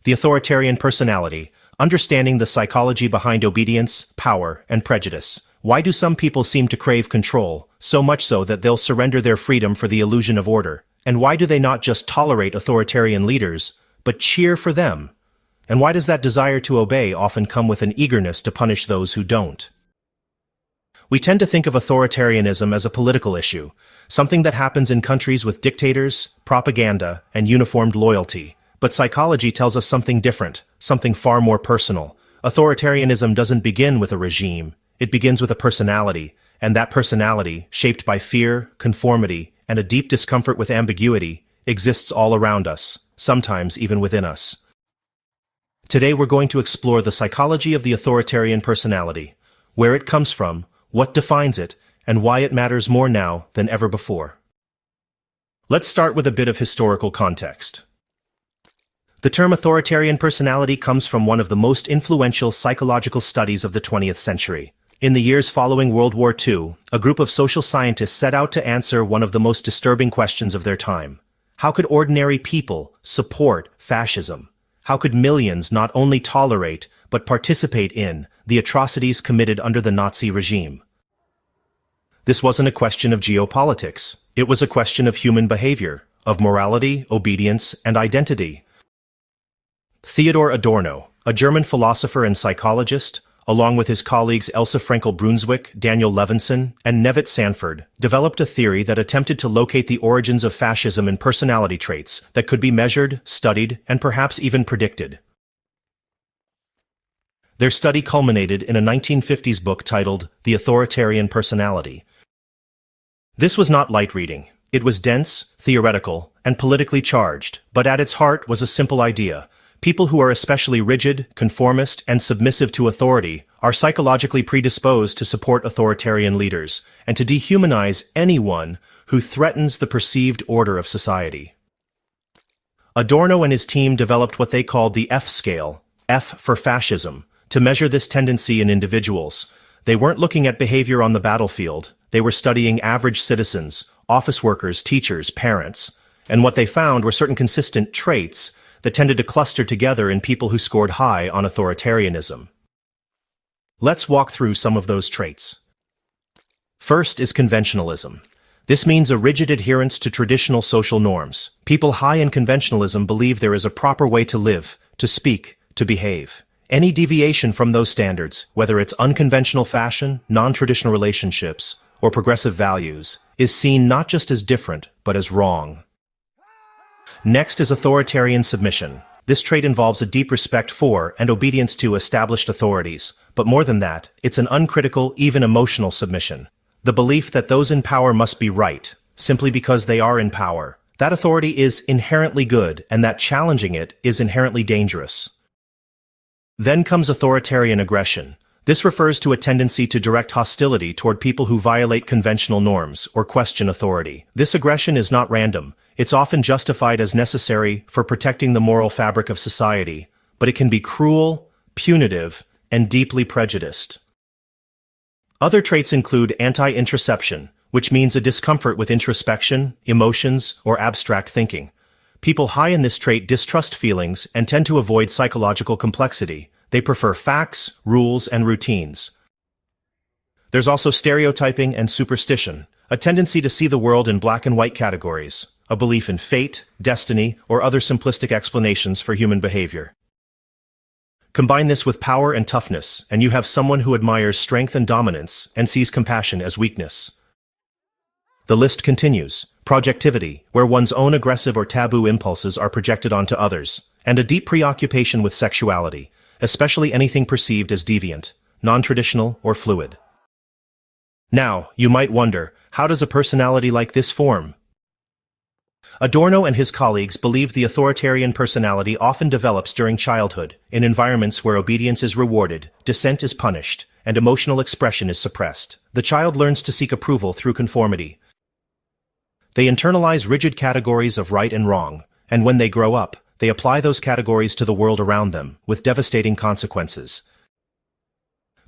The Authoritarian Personality, Understanding the Psychology Behind Obedience, Power, and Prejudice. Why do some people seem to crave control, so much so that they'll surrender their freedom for the illusion of order? And why do they not just tolerate authoritarian leaders, but cheer for them? And why does that desire to obey often come with an eagerness to punish those who don't? We tend to think of authoritarianism as a political issue, something that happens in countries with dictators, propaganda, and uniformed loyalty. But psychology tells us something different, something far more personal. Authoritarianism doesn't begin with a regime, it begins with a personality, and that personality, shaped by fear, conformity, and a deep discomfort with ambiguity, exists all around us, sometimes even within us. Today we're going to explore the psychology of the authoritarian personality, where it comes from, what defines it, and why it matters more now than ever before. Let's start with a bit of historical context. The term authoritarian personality comes from one of the most influential psychological studies of the 20th century. In the years following World War II, a group of social scientists set out to answer one of the most disturbing questions of their time. How could ordinary people support fascism? How could millions not only tolerate, but participate in, the atrocities committed under the Nazi regime? This wasn't a question of geopolitics. It was a question of human behavior, of morality, obedience, and identity. Theodor Adorno, a German philosopher and psychologist, along with his colleagues Elsa Frankel-Brunswick, Daniel Levinson, and Nevitt Sanford, developed a theory that attempted to locate the origins of fascism in personality traits that could be measured, studied, and perhaps even predicted. Their study culminated in a 1950s book titled The Authoritarian Personality. This was not light reading. It was dense, theoretical, and politically charged, but at its heart was a simple idea. People who are especially rigid, conformist, and submissive to authority are psychologically predisposed to support authoritarian leaders and to dehumanize anyone who threatens the perceived order of society. Adorno and his team developed what they called the F scale, F for fascism, to measure this tendency in individuals. They weren't looking at behavior on the battlefield, they were studying average citizens, office workers, teachers, parents, and what they found were certain consistent traits that tended to cluster together in people who scored high on authoritarianism. Let's walk through some of those traits. First is conventionalism. This means a rigid adherence to traditional social norms. People high in conventionalism believe there is a proper way to live, to speak, to behave. Any deviation from those standards, whether it's unconventional fashion, non-traditional relationships, or progressive values, is seen not just as different, but as wrong. Next is authoritarian submission. This trait involves a deep respect for and obedience to established authorities, but more than that, it's an uncritical, even emotional submission. The belief that those in power must be right, simply because they are in power. That authority is inherently good, and that challenging it is inherently dangerous. Then comes authoritarian aggression. This refers to a tendency to direct hostility toward people who violate conventional norms or question authority. This aggression is not random. It's often justified as necessary for protecting the moral fabric of society, but it can be cruel, punitive, and deeply prejudiced. Other traits include anti-introception, which means a discomfort with introspection, emotions, or abstract thinking. People high in this trait distrust feelings and tend to avoid psychological complexity. They prefer facts, rules, and routines. There's also stereotyping and superstition, a tendency to see the world in black and white categories, a belief in fate, destiny, or other simplistic explanations for human behavior. Combine this with power and toughness, and you have someone who admires strength and dominance and sees compassion as weakness. The list continues. Projectivity, where one's own aggressive or taboo impulses are projected onto others, and a deep preoccupation with sexuality, especially anything perceived as deviant, non-traditional, or fluid. Now, you might wonder, how does a personality like this form? Adorno and his colleagues believe the authoritarian personality often develops during childhood, in environments where obedience is rewarded, dissent is punished, and emotional expression is suppressed. The child learns to seek approval through conformity. They internalize rigid categories of right and wrong, and when they grow up, they apply those categories to the world around them, with devastating consequences.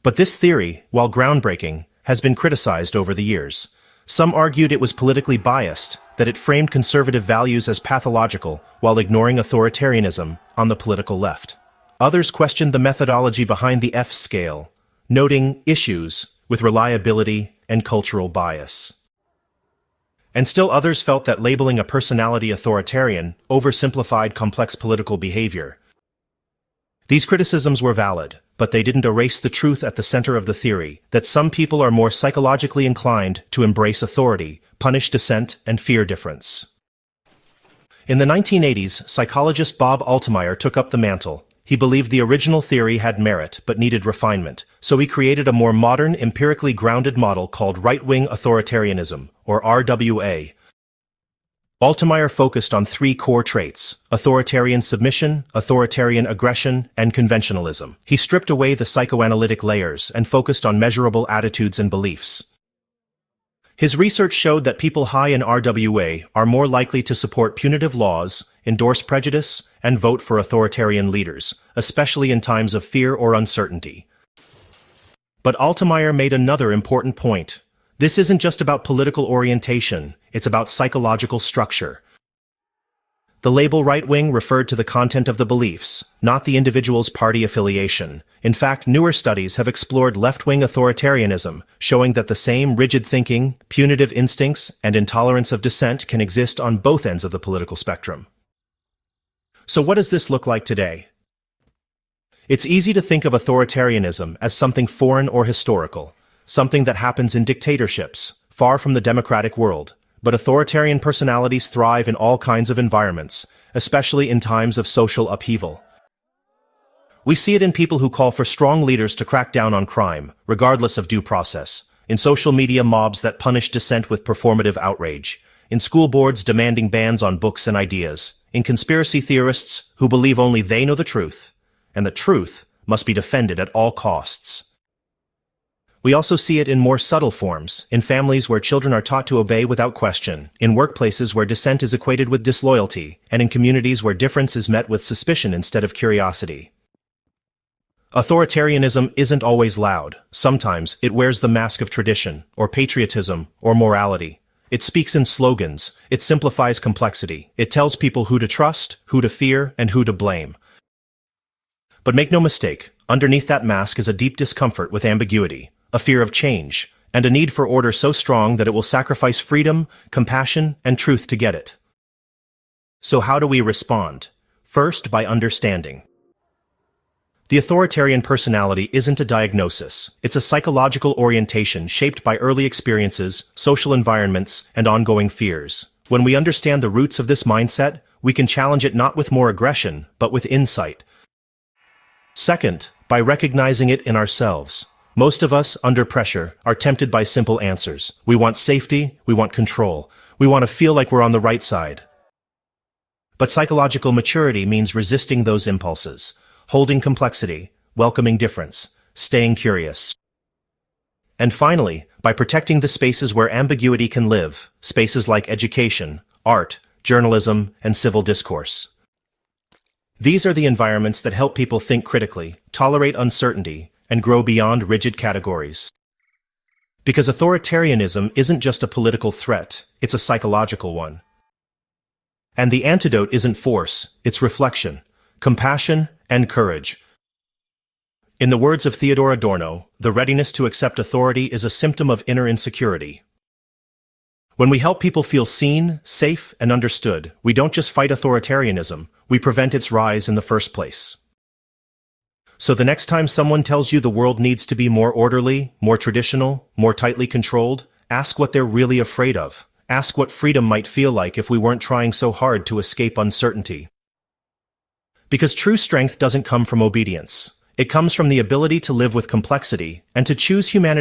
But this theory, while groundbreaking, has been criticized over the years. Some argued it was politically biased, that it framed conservative values as pathological while ignoring authoritarianism on the political left. Others questioned the methodology behind the F scale, noting issues with reliability and cultural bias. And still others felt that labeling a personality authoritarian oversimplified complex political behavior. These criticisms were valid, but they didn't erase the truth at the center of the theory, that some people are more psychologically inclined to embrace authority, punish dissent, and fear difference. In the 1980s, psychologist Bob Altemeyer took up the mantle. He believed the original theory had merit but needed refinement, so he created a more modern, empirically grounded model called right-wing authoritarianism, or RWA. Altemeyer focused on three core traits: authoritarian submission, authoritarian aggression, and conventionalism. He stripped away the psychoanalytic layers and focused on measurable attitudes and beliefs. His research showed that people high in RWA are more likely to support punitive laws, endorse prejudice, and vote for authoritarian leaders, especially in times of fear or uncertainty. But Altemeyer made another important point. This isn't just about political orientation, it's about psychological structure. The label right-wing referred to the content of the beliefs, not the individual's party affiliation. In fact, newer studies have explored left-wing authoritarianism, showing that the same rigid thinking, punitive instincts, and intolerance of dissent can exist on both ends of the political spectrum. So what does this look like today? It's easy to think of authoritarianism as something foreign or historical, something that happens in dictatorships, far from the democratic world. But authoritarian personalities thrive in all kinds of environments, especially in times of social upheaval. We see it in people who call for strong leaders to crack down on crime, regardless of due process, in social media mobs that punish dissent with performative outrage, in school boards demanding bans on books and ideas, in conspiracy theorists who believe only they know the truth, and the truth must be defended at all costs. We also see it in more subtle forms, in families where children are taught to obey without question, in workplaces where dissent is equated with disloyalty, and in communities where difference is met with suspicion instead of curiosity. Authoritarianism isn't always loud. Sometimes it wears the mask of tradition, or patriotism, or morality. It speaks in slogans, it simplifies complexity, it tells people who to trust, who to fear, and who to blame. But make no mistake, underneath that mask is a deep discomfort with ambiguity, a fear of change, and a need for order so strong that it will sacrifice freedom, compassion, and truth to get it. So how do we respond? First, by understanding. The authoritarian personality isn't a diagnosis, it's a psychological orientation shaped by early experiences, social environments, and ongoing fears. When we understand the roots of this mindset, we can challenge it not with more aggression, but with insight. Second, by recognizing it in ourselves. Most of us, under pressure, are tempted by simple answers. We want safety, we want control, we want to feel like we're on the right side. But psychological maturity means resisting those impulses, holding complexity, welcoming difference, staying curious. And finally, by protecting the spaces where ambiguity can live, spaces like education, art, journalism, and civil discourse. These are the environments that help people think critically, tolerate uncertainty, and grow beyond rigid categories. Because authoritarianism isn't just a political threat, it's a psychological one. And the antidote isn't force, it's reflection, compassion, and courage. In the words of Theodor Adorno, the readiness to accept authority is a symptom of inner insecurity. When we help people feel seen, safe, and understood, we don't just fight authoritarianism, we prevent its rise in the first place. So the next time someone tells you the world needs to be more orderly, more traditional, more tightly controlled, ask what they're really afraid of. Ask what freedom might feel like if we weren't trying so hard to escape uncertainty. Because true strength doesn't come from obedience. It comes from the ability to live with complexity and to choose humanity